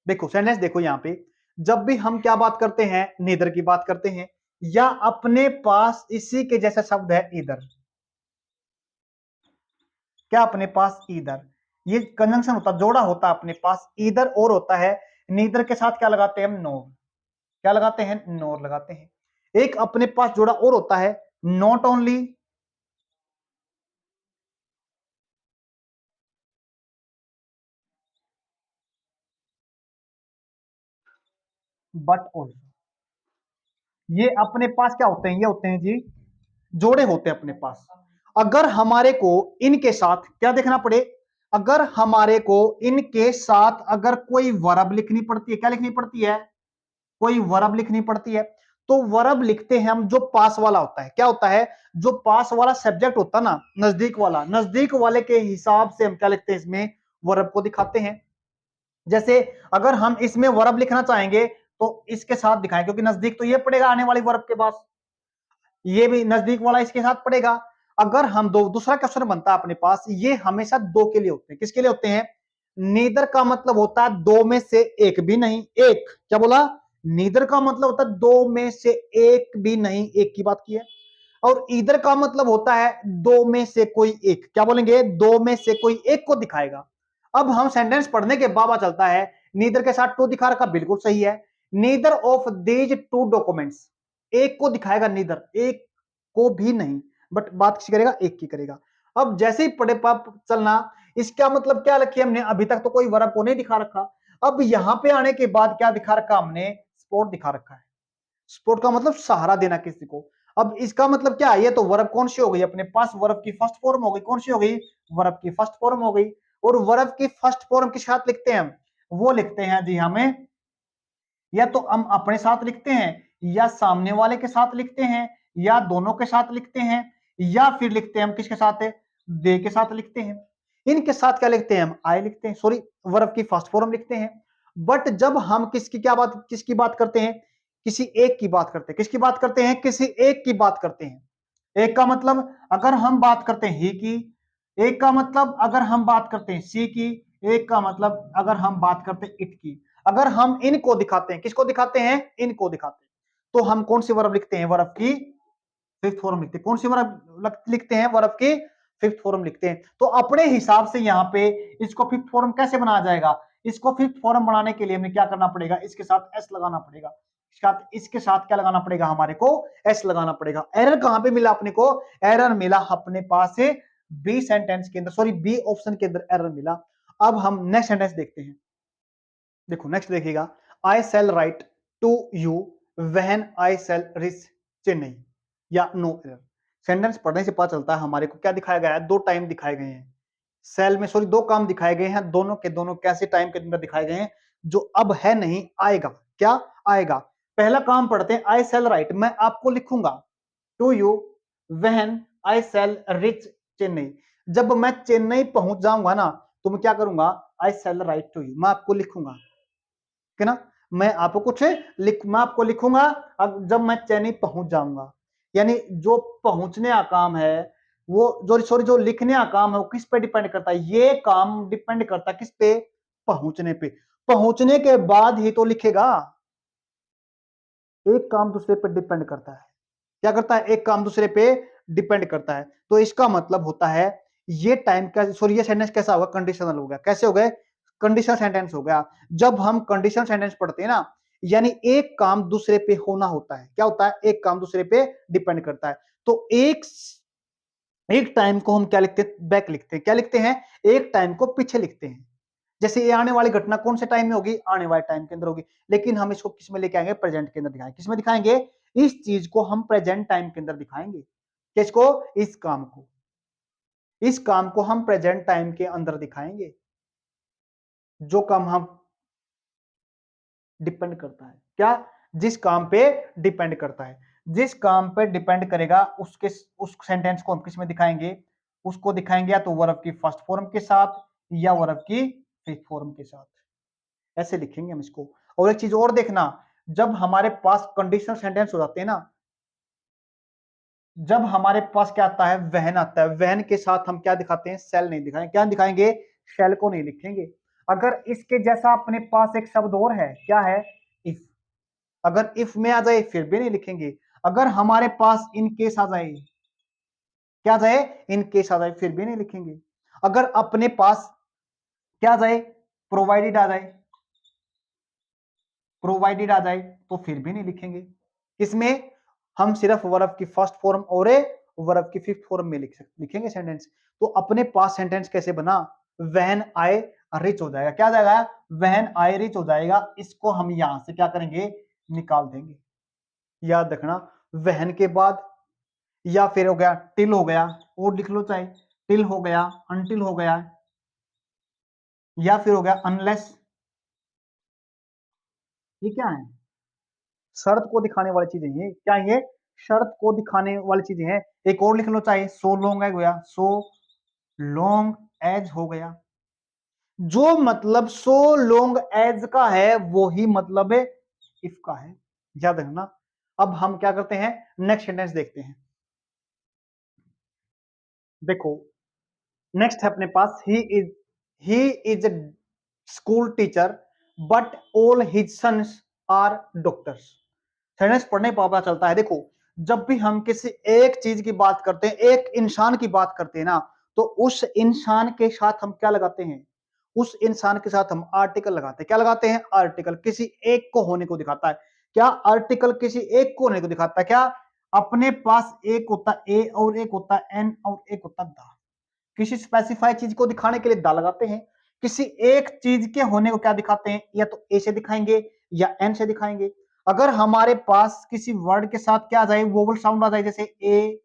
देखो सेंटेंस देखो, यहां पे जब भी हम क्या बात करते हैं, नीदर की बात करते हैं, या अपने पास इसी के जैसा शब्द है इधर। क्या अपने पास इधर, ये कंजंक्शन होता, जोड़ा होता अपने पास इधर और होता है। नीदर के साथ क्या लगाते हैं हम, नोर। क्या लगाते हैं, नोर लगाते हैं। एक अपने पास जोड़ा और होता है, नॉट ओनली बट ऑल्सो। ये अपने पास क्या होते हैं, ये होते हैं जी जोड़े होते हैं अपने पास। अगर हमारे को इनके साथ क्या देखना पड़े, अगर हमारे को इनके साथ अगर कोई वर्ब लिखनी पड़ती है, क्या लिखनी पड़ती है, कोई वर्ब लिखनी पड़ती है, तो वर्ब लिखते हैं हम जो पास वाला होता है। क्या होता है, जो पास वाला सब्जेक्ट होता है ना, नजदीक वाला, नजदीक वाले के हिसाब से हम क्या लिखते हैं, इसमें वर्ब को दिखाते हैं। जैसे अगर हम इसमें वर्ब लिखना चाहेंगे तो इसके साथ दिखाएं, क्योंकि नजदीक तो ये पड़ेगा आने वाली वर्ब के पास, ये भी नजदीक वाला इसके साथ पड़ेगा। अगर हम दो, दूसरा क्वेश्चन बनता है अपने पास, ये हमेशा दो के लिए होते हैं। किसके लिए होते हैं, नीदर का मतलब होता है दो में से एक भी नहीं, एक, क्या बोला, नीदर का मतलब होता है दो में से एक भी नहीं, एक की बात की है। और इधर का मतलब होता है दो में से कोई एक, क्या बोलेंगे, दो में से कोई एक को दिखाएगा। अब हम सेंटेंस पढ़ने के बाद चलता है, नीदर के साथ टू दिखा रखा, बिल्कुल सही है। Neither of these two documents, एक को दिखाएगा, नीदर, एक को भी नहीं, बट बात किसी करेगा, एक की करेगा। अब जैसे ही पढ़े पाप चलना, इसका मतलब क्या रखिए हमने, अभी तक तो कोई वर्ब को नहीं दिखा रखा। अब यहां पे आने के बाद क्या दिखा रखा हमने, स्पोर्ट दिखा रखा है। सपोर्ट का मतलब सहारा देना किसी को। अब इसका मतलब क्या है, ये तो वर्ब कौन सी हो गई, अपने पास वर्ब की फर्स्ट फॉर्म हो गई, कौन सी हो गई, वर्ब की फर्स्ट फॉर्म हो गई। और वर्ब की फर्स्ट फॉर्म किस साथ लिखते हैं हम, वो लिखते हैं जी हमें, या तो हम अपने साथ लिखते हैं, या सामने वाले के साथ लिखते हैं, या दोनों के साथ लिखते हैं, या फिर लिखते हैं हम किसके साथ है, दे के साथ लिखते हैं। इनके साथ क्या लिखते हैं हम, आई लिखते हैं, सॉरी वर्ब की फर्स्ट फॉर्म लिखते हैं। बट जब हम किसकी बात करते हैं, किसी एक की बात करते हैं, किसकी बात करते हैं, किसी एक की बात करते हैं। एक का मतलब अगर हम बात करते हैं ही की, एक का मतलब अगर हम बात करते हैं सी की, एक का मतलब अगर हम बात करते हैं इट की। अगर हम इनको दिखाते हैं, किसको दिखाते हैं, इनको दिखाते हैं, तो हम कौन सी वर्ब लिखते हैं, वर्ब की फिफ्थ फॉर्म लिखते हैं। कौन सी वर्ब लिखते हैं, वर्ब की फिफ्थ फॉर्म लिखते हैं। तो अपने हिसाब से यहाँ पे इसको फिफ्थ फॉर्म कैसे बनाया जाएगा, इसको फिफ्थ फॉर्म बनाने के लिए हमें क्या करना पड़ेगा, इसके साथ एस लगाना पड़ेगा। इसके साथ क्या लगाना पड़ेगा, हमारे को एस लगाना पड़ेगा। एरर कहां पे मिला अपने को, एरर मिला अपने पास से बी सेंटेंस के अंदर, सॉरी बी ऑप्शन के अंदर एरर मिला। अब हम नेक्स्ट सेंटेंस देखते हैं। देखो नेक्स्ट देखिएगा, I shall write to you when I shall reach Chennai, या नो एरर। सेंटेंस पढ़ने से पता चलता है हमारे को क्या दिखाया गया है, दो टाइम दिखाए गए हैं सेल में, सॉरी दो काम दिखाए गए हैं, दोनों के दोनों कैसे टाइम के अंदर दिखाए गए हैं, जो अब है नहीं आएगा, क्या आएगा। पहला काम पढ़ते हैं, आई सेल राइट, मैं आपको लिखूंगा, to you when I shall reach Chennai. जब मैं चेन्नई पहुंच जाऊंगा ना तो मैं क्या करूंगा, आई सेल राइट टू यू, मैं आपको लिखूंगा, है ना, मैं आपको कुछ मैं आपको लिखूंगा अब जब मैं चेन्नई पहुंच जाऊंगा। यानी जो पहुंचने का काम है वो जो सॉरी जो लिखने का काम है वो किस पे डिपेंड करता है, ये काम डिपेंड करता है किस पे, पहुंचने पे। पहुंचने के बाद ही तो लिखेगा। एक काम दूसरे पे डिपेंड करता है, क्या करता है, एक काम दूसरे पे डिपेंड करता है। तो इसका मतलब होता है ये टाइम का सॉरी ये सेंटेंस कैसा होगा, कंडीशनल हो गया। कैसे हो गए, कंडीशनल सेंटेंस हो गया। जब हम कंडीशनल सेंटेंस पढ़ते हैं ना, यानी एक काम दूसरे पे होना होता है, क्या होता है, एक काम दूसरे पे डिपेंड करता है। तो एक टाइम को हम क्या लिखते हैं, बैक लिखते हैं। क्या लिखते हैं, एक टाइम को पीछे लिखते हैं। जैसे ये आने वाली घटना कौन से टाइम में होगी, आने वाले टाइम के अंदर होगी, लेकिन हम इसको किस में लेके आएंगे, प्रेजेंट के अंदर दिखाएंगे। किस में दिखाएंगे, इस चीज को हम प्रेजेंट टाइम के अंदर दिखाएंगे। किसको, इस काम को, इस काम को हम प्रेजेंट टाइम के अंदर दिखाएंगे। जो काम हम डिपेंड करता है, क्या, जिस काम पे डिपेंड करता है, जिस काम पे डिपेंड करेगा उसके उस सेंटेंस को हम किस में दिखाएंगे, उसको दिखाएंगे या तो वर्ब की फर्स्ट फॉर्म के साथ या वर्ब की फिफ्थ फॉर्म के साथ। ऐसे लिखेंगे हम इसको। और एक चीज और देखना, जब हमारे पास कंडीशनल सेंटेंस हो जाते हैं ना, जब हमारे पास क्या आता है, वहन आता है, वहन के साथ हम क्या दिखाते हैं, सेल नहीं दिखाएंगे। क्या दिखाएंगे, शेल को नहीं लिखेंगे। अगर इसके जैसा अपने पास एक शब्द और है, क्या है, इफ, अगर इफ में आ जाए फिर भी नहीं लिखेंगे। अगर हमारे पास इन केस आ जाए, क्या आ जाए, इन केस आ जाए फिर भी नहीं लिखेंगे। अगर अपने पास क्या आ जाए, प्रोवाइडेड आ जाए, प्रोवाइडेड आ जाए तो फिर भी नहीं लिखेंगे। इसमें हम सिर्फ वर्ब की फर्स्ट फॉर्म और वर्ब की फिफ्थ फॉर्म में लिखेंगे सेंटेंस। तो अपने पास सेंटेंस कैसे बना, व्हेन आई रिच हो जाएगा। क्या आ जाएगा, व्हेन आई रिच हो जाएगा। इसको हम यहां से क्या करेंगे, निकाल देंगे। याद रखना, व्हेन के बाद या फिर हो गया टिल हो गया, और लिख लो चाहे, टिल हो गया, अनटिल हो गया, या फिर हो गया अनलेस। ये क्या है, शर्त को दिखाने वाली चीजें, ये क्या, ये शर्त को दिखाने वाली चीजें हैं। एक और लिख लो चाहे, सो लॉन्ग एज हो गया, सो लॉन्ग एज हो गया। जो मतलब सो लॉन्ग एज का है वो ही मतलब है इफ का है, याद रखना। अब हम क्या करते हैं, नेक्स्ट सेंटेंस देखते हैं। देखो नेक्स्ट है अपने पास, he is a school teacher but all his sons are doctors. Sentence पढ़ने पर पता चलता है। देखो जब भी हम किसी एक चीज की बात करते हैं, एक इंसान की बात करते हैं ना, तो उस इंसान के साथ हम क्या लगाते हैं, उस इंसान के साथ हम आर्टिकल लगाते हैं। क्या लगाते हैं, आर्टिकल। किसी एक को होने को दिखाता है। क्या, आर्टिकल किसी एक को होने को दिखाता है। क्या, अपने पास एक होता है ए और एक होता है एन और एक होता है द। किसी स्पेसिफाई चीज को दिखाने के लिए द लगाते हैं। किसी एक चीज के होने को क्या दिखाते हैं, या तो ए से दिखाएंगे या एन से दिखाएंगे। अगर हमारे पास किसी वर्ड के साथ क्या आ जाए, वोवल साउंड आ जाए, जैसे ए,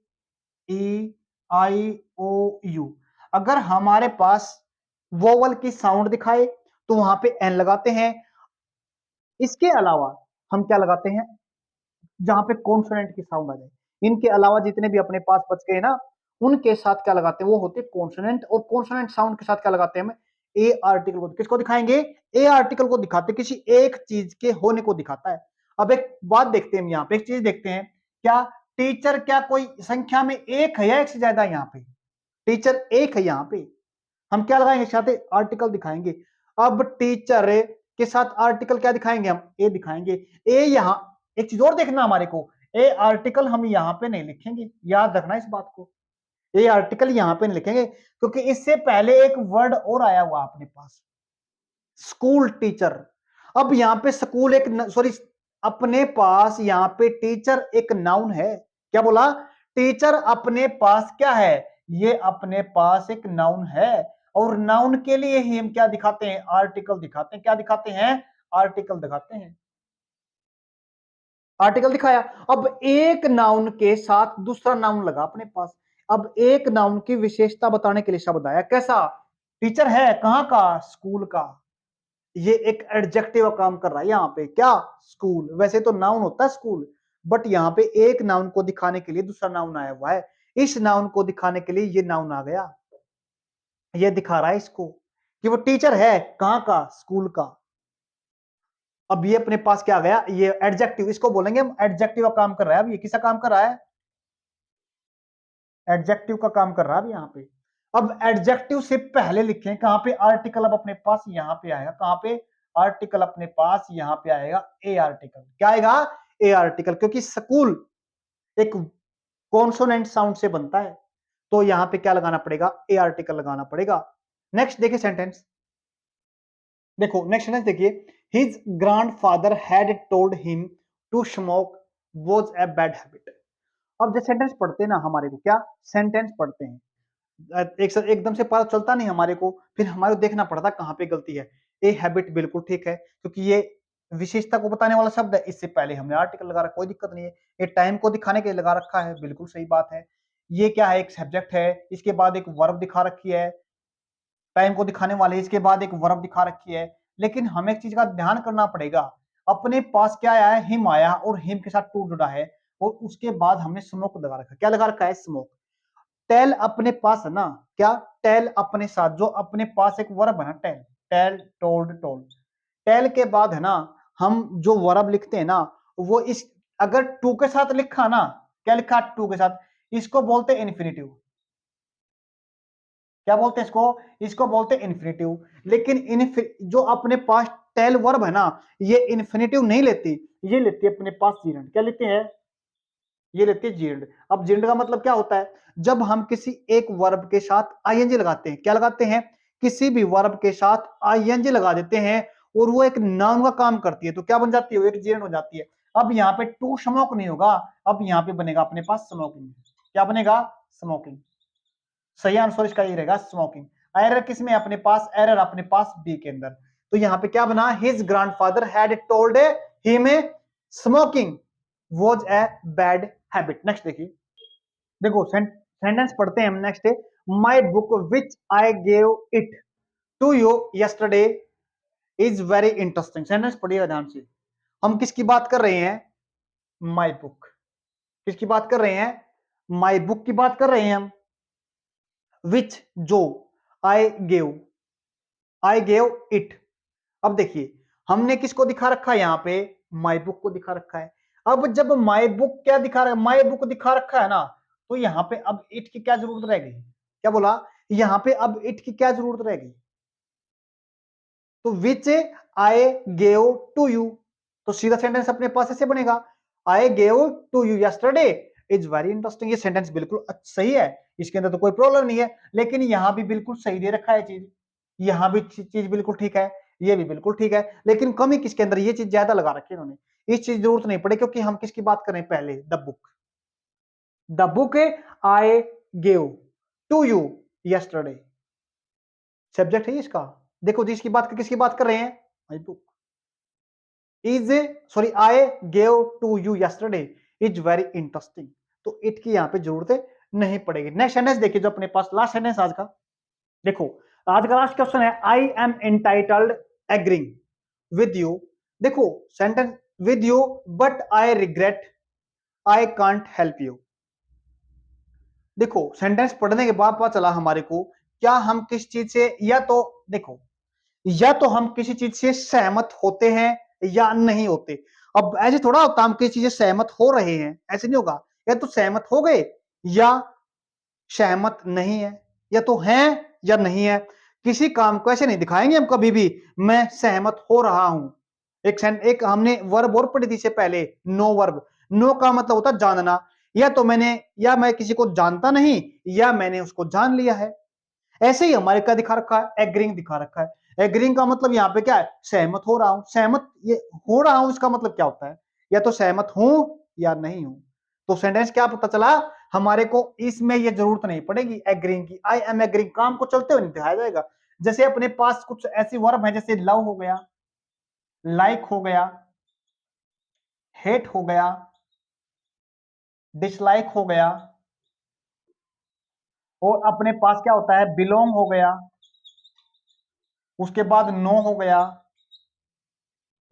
ई, आई, ओ, यू, अगर हमारे पास वोवल की साउंड दिखाए तो वहां पे एन लगाते हैं। इसके अलावा हम क्या लगाते हैं, जहां पे कॉन्सोनेंट की साउंड आ जाए। इनके अलावा जितने भी अपने पास बच गए ना, उनके साथ क्या लगाते हैं, वो होते हैं कॉन्सोनेंट। और कॉन्सोनेंट साउंड के साथ क्या लगाते हैं हम, ए आर्टिकल को। किसको दिखाएंगे, ए आर्टिकल को दिखाते, किसी एक चीज के होने को दिखाता है। अब एक बात देखते हैं, यहाँ पे एक चीज देखते हैं, क्या टीचर क्या कोई संख्या में एक है या एक से ज्यादा है, यहाँ पे टीचर एक है। यहाँ पे हम क्या लगाएंगे, साथ आर्टिकल दिखाएंगे। अब टीचर के साथ आर्टिकल क्या दिखाएंगे, हम ए दिखाएंगे। ए यहाँ एक चीज और देखना हमारे को, ए आर्टिकल हम यहाँ पे नहीं लिखेंगे, याद रखना इस बात को। ए आर्टिकल यहाँ पे नहीं लिखेंगे क्योंकि इससे पहले एक वर्ड और आया हुआ अपने पास, स्कूल टीचर। अब यहाँ पे स्कूल एक सॉरी, अपने पास यहाँ पे टीचर एक नाउन है। क्या बोला, टीचर अपने पास क्या है, ये अपने पास एक नाउन है। और नाउन के लिए ही हम क्या दिखाते हैं, आर्टिकल दिखाते हैं। क्या दिखाते हैं, आर्टिकल दिखाते हैं। आर्टिकल दिखाया। अब एक नाउन के साथ दूसरा नाउन लगा अपने पास। अब एक नाउन की विशेषता बताने के लिए शब्द आया, कैसा, टीचर है कहां का, स्कूल का। ये एक एडजेक्टिव काम कर रहा है यहाँ पे, क्या, स्कूल। वैसे तो नाउन होता है स्कूल, बट यहाँ पे एक नाउन को दिखाने के लिए दूसरा नाउन आया हुआ है। इस नाउन को दिखाने के लिए ये नाउन आ गया। ये दिखा रहा है इसको कि वो टीचर है कहां का, स्कूल का। अब ये अपने पास क्या आ गया, ये एडजेक्टिव, इसको बोलेंगे हम एडजेक्टिव का काम कर रहा है। अब ये किसका काम कर रहा है, एडजेक्टिव का काम कर रहा है यहाँ पे। अब एडजेक्टिव से पहले लिखें कहां पे, आर्टिकल। अब अपने पास यहां पे आएगा, कहां पे, आर्टिकल अपने पास यहां पे आएगा, ए आर्टिकल। क्या आएगा, ए आर्टिकल, क्योंकि स्कूल एक कॉन्सोनेंट साउंड से बनता है, तो यहां पे क्या लगाना पड़ेगा, ए आर्टिकल लगाना पड़ेगा। नेक्स्ट देखिए सेंटेंस, देखो नेक्स्ट सेंटेंस देखिए, his grandfather had told him to smoke was a bad habit. अब जब सेंटेंस पढ़ते हैं ना, हमारे को क्या, सेंटेंस पढ़ते हैं एकदम से पता चलता नहीं हमारे को, फिर हमारे को देखना पड़ता कहां पे गलती है। ए हैबिट बिल्कुल ठीक है, क्योंकि ये विशेषता को बताने वाला शब्द है, इससे पहले हमने आर्टिकल लगा रखा, कोई दिक्कत नहीं है। ये टाइम को दिखाने के लिए लगा रखा है, बिल्कुल सही बात है। ये क्या है, एक सब्जेक्ट है, इसके बाद एक वर्ब दिखा रखी है, टाइम को दिखाने वाले, इसके बाद एक वर्ब दिखा रखी है। लेकिन हमें एक चीज का ध्यान करना पड़ेगा, अपने पास क्या आया है, हिम आया, और हिम के साथ टू जुड़ा है, और उसके बाद हमने स्मोक लगा रखा है। क्या लगा रखा है, स्मोक। टेल अपने पास है ना, क्या, टेल अपने साथ, जो अपने पास एक वर्ब है ना, tell, tell, told, told. Tell के बाद है ना, हम जो वर्ब लिखते हैं ना, वो इस, अगर टू के साथ लिखा ना, क्या लिखा, टू के साथ, इसको बोलते हैं इन्फिनिटिव। क्या बोलते हैं इसको, इसको बोलते हैं इन्फिनिटिव। लेकिन जो अपने पास टेल वर्ब है ना, ये इन्फिनिटिव नहीं लेती, ये लेती है अपने पास जीरेंड। क्या लेते हैं, ये लेती है जीरेंड। अब जीरेंड का मतलब क्या होता है, जब हम किसी एक वर्ब के साथ आईएनजी लगाते हैं, क्या लगाते हैं, किसी भी वर्ब के साथ आईएनजी लगा देते हैं, और वो एक नाउन का काम करती है, तो क्या बन जाती है, वो एक जीरेंड हो जाती है। अब यहाँ पे टू स्मोक नहीं होगा, अब यहाँ पे बनेगा अपने पास स्मोकिंग। क्या बनेगा, स्मोकिंग। सही आंसर इसका ये रहेगा, स्मोकिंग। एरर किसमें, अपने पास, एरर अपने पास बी के अंदर। तो यहां पे क्या बना, his grandfather had told him smoking was a bad habit. Next देखिए, देखो सेंटेंस पढ़ते हैं हम। Next, my book which I gave it to you yesterday is very interesting. Sentence पढ़िएगा ध्यान से। हम किसकी बात कर रहे हैं, माय बुक। किसकी बात कर रहे हैं, माय बुक की बात कर रहे हैं हम। विच, जो, I gave, I gave it. अब देखिए, हमने किसको दिखा रखा है यहां पे, माई बुक को दिखा रखा है। अब जब माई बुक क्या दिखा रहा है, माई बुक दिखा रखा है ना, तो यहां पे अब इट की क्या जरूरत रह गई, क्या बोला, यहां पे अब इट की क्या जरूरत रह गई, तो which I gave to you. तो सीधा सेंटेंस अपने पास ऐसे बनेगा, I gave to you yesterday is very interesting. ये सेंटेंस बिल्कुल सही है, इसके अंदर तो कोई प्रॉब्लम नहीं है। लेकिन यहां भी बिल्कुल सही दे रखा है चीज, यहां भी चीज बिल्कुल ठीक है, ये भी बिल्कुल ठीक है। लेकिन कमी किसके अंदर, ये चीज ज्यादा लगा रखी है इन्होंने, इस चीज जरूरत नहीं पड़े, क्योंकि हम किसकी बात करें पहले, the book. The book I gave to you yesterday, subject है इसका। देखो जी, इसकी बात किसकी बात कर रहे हैं, my book. Is, sorry, I gave to you yesterday is very interesting. तो इट की यहां पे जरूरत नहीं पड़ेगी। नेक्स्ट सेंटेंस देखिए, जो अपने पास लास्ट सेंटेंस आज का, देखो आज का लास्ट क्वेश्चन है, I am entitled agreeing with you. देखो sentence, with you but I regret I can't help you. देखो सेंटेंस पढ़ने के बाद पता चला हमारे को, क्या हम किस चीज से, या तो देखो, या तो हम किसी चीज से सहमत होते हैं या नहीं होते। अब ऐसे थोड़ा होता हम किसी चीज से सहमत हो रहे हैं, ऐसे नहीं होगा। या तो सहमत हो गए, या सहमत नहीं है, या तो हैं या नहीं है। किसी काम को ऐसे नहीं दिखाएंगे हम कभी भी, मैं सहमत हो रहा हूं। एक हमने वर्ब और पढ़ी थी से पहले, नो वर्ब। नो का मतलब होता है जानना, या तो मैंने, या मैं किसी को जानता नहीं, या मैंने उसको जान लिया है। ऐसे ही हमारे क्या दिखा रखा है, एग्रीइंग दिखा रखा है। एग्रीइंग का मतलब यहाँ पे क्या है, सहमत हो रहा हूं। सहमत, ये हो रहा हूं इसका मतलब क्या होता है, या तो सहमत हूं या नहीं हूं। तो सेंटेंस क्या पता चला हमारे को, इसमें ये जरूरत नहीं पड़ेगी एग्रीइंग की। आई एम एग्रीइंग काम को चलते हुए नहीं दिखाया जाएगा। जैसे अपने पास कुछ ऐसी वर्ब है, जैसे लव हो गया, लाइक हो गया, हेट हो गया, डिसलाइक हो गया, और अपने पास क्या होता है, बिलोंग हो गया, उसके बाद नो हो गया,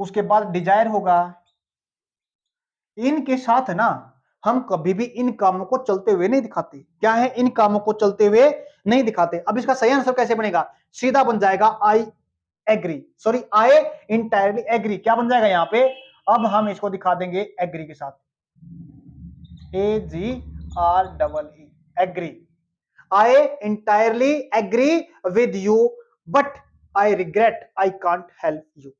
उसके बाद डिजायर होगा। इनके साथ ना हम कभी भी इन कामों को चलते हुए नहीं दिखाते। क्या है? इन कामों को चलते हुए नहीं दिखाते। अब इसका सही आंसर कैसे बनेगा? सीधा बन जाएगा I agree, sorry I entirely agree. क्या बन जाएगा यहां पे? अब हम इसको दिखा देंगे एग्री के साथ, AGREE, agree. I entirely agree with you but I regret I can't help you.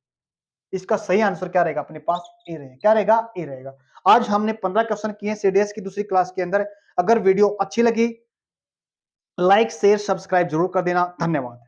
इसका सही आंसर क्या रहेगा अपने पास? ए रहेगा। क्या रहेगा? ए रहेगा। आज हमने 15 क्वेश्चन किए सीडीएस की दूसरी क्लास के अंदर। अगर वीडियो अच्छी लगी, लाइक शेयर सब्सक्राइब जरूर कर देना। धन्यवाद।